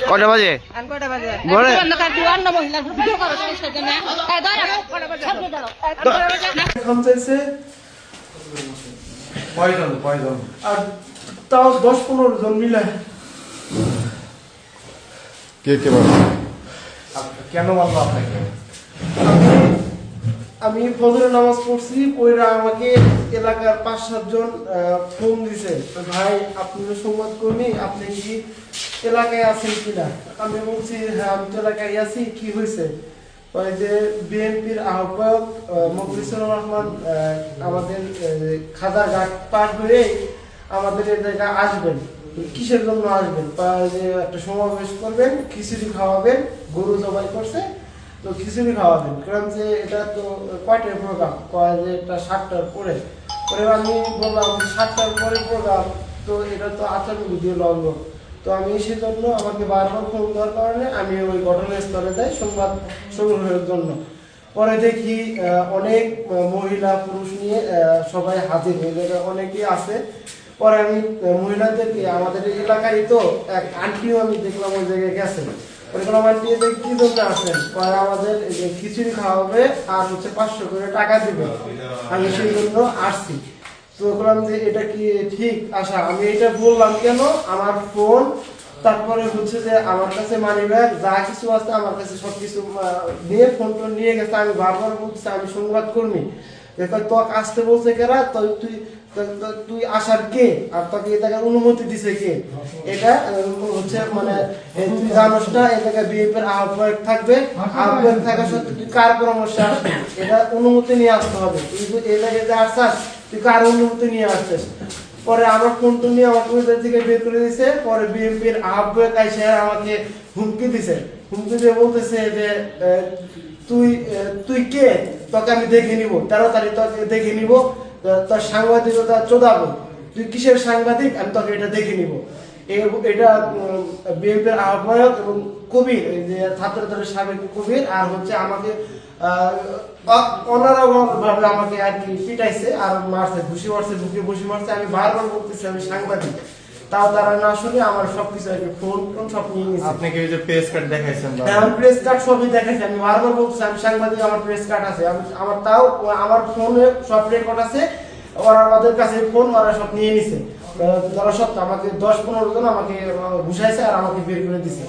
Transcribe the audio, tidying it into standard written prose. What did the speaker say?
কটা বাজে? আর তাও 10-15 জন মিলে। কে কে বলো? কেন বলবো আপনাকে? আমি ফজরের নামাজ পড়ছি, ওইরা আমাকে এলাকার 5-7 জন ফোন দিছে, ভাই আপনি সংবাদ কর্মী, আপনি কি এলাকায় আছেন কিনা? আমি বলছি হ্যাঁ আমি তো এলাকায় আছি, কি হয়েছে? ওই যে বিএনপির আহ্বায়ক মখলিসুর রহমান আমাদের খাজা ঘাট পার হয়ে আমাদের এই জায়গায় আসবেন। কিসের জন্য আসবেন? যে একটা সমাবেশ করবেন, খিচুড়ি খাওয়াবেন, গরু জবাই করছে তো খিচুড়ি খাওয়াবেন। কারণ যে এটা তো কয়টার প্রোগ্রাম, কয় যে এটা 7টার পরে। পরে আমি বললাম 7টার পরে প্রোগ্রাম, তো এটা তো আচরণবিধি লঙ্ঘন। তো আমি সেজন্য আমাকে বারবার ফোন দেওয়ার কারণে আমি ওই ঘটনাস্থলে যাই সংবাদ সংগ্রহের জন্য। পরে দেখি অনেক মহিলা পুরুষ নিয়ে সবাই হাজির হয়ে যাবে, অনেকেই আছে। পরে আমি মহিলাদেরকে, আমাদের এলাকায় তো এক আন্টিও আমি দেখলাম ওই জায়গায় গেছে, ওইগুলো আন্টি কি জন্য আসেন? পরে আমাদের খিচুড়ি খাওয়াবে আর হচ্ছে 500 করে টাকা দিবে, আমি সেই জন্য আসছি। তো বললাম যে এটা কি ঠিক আশা? আমি এটা বললাম কেন, আমার ফোন, তারপরে হচ্ছে যে আমার কাছে মানি ব্যাগ যা কিছু আছে আমার কাছে সবকিছু নিয়ে ফোন টোন নিয়ে গেছে। আমি বারবার বলছি আমি সংবাদ কর্মী, তোকে আসতে বলছে কেরা, তুই আসার কে, আর তোকে এ জায়গায় অনুমতি দিছে কে? এটা হচ্ছে মানে তুই জানোস না এ জায়গায় বিএনপির আহ্বায়ক থাকবে, আহ্বায়ক থাকা সত্ত্বেও তুই কার পরামর্শে আসবি? এটা অনুমতি নিয়ে আসতে হবে। তুই এই জায়গায় যে আসছিস তুই কার অনুমতি নিয়ে আসছিস? পরে আমার ফোনটা নিয়ে আমাকে ওই থেকে বের করে দিয়েছে। পরে বিএনপির আহ্বায়ক এসে আমাকে হুমকি দিছে, হুমকি দিয়ে বলতেছে যে তুই কে, তোকে আমি দেখে নিব, তাড়াতাড়ি তোকে দেখে নিব, তোর সাংবাদিকতা চোদাবো, তুই কিসের সাংবাদিক, আমি তোকে এটা দেখে নিব। এটা বিএনপির আহ্বায়ক এবং কবির, যে ছাত্রদলের সাবেক কবির, আর হচ্ছে আমাকে অনারভাবে আমাকে আর কি পিটাইছে আর মারছে, ঘুষি মারছে, বুকে ঘুষি মারছে। আমি বারবার বলতেছি আমি সাংবাদিক, তাও তারা না শুনে আমার সবকিছু আর কি ফোন সব নিয়ে নিয়েছে। আপনি কি ওই যে প্রেস কার্ড দেখাইছেন? হ্যাঁ আমি প্রেস কার্ড সবই দেখাইছি, আমি বারবার বলতেছি আমি সাংবাদিক, আমার প্রেস কার্ড আছে, আমার তাও আমার ফোনে সব রেকর্ড আছে। ওদের কাছে ফোন ওরা সব নিয়ে নিছে, তারা সব আমাকে 10-15 জন আমাকে ঘুষাইছে আর আমাকে বের করে দিছে।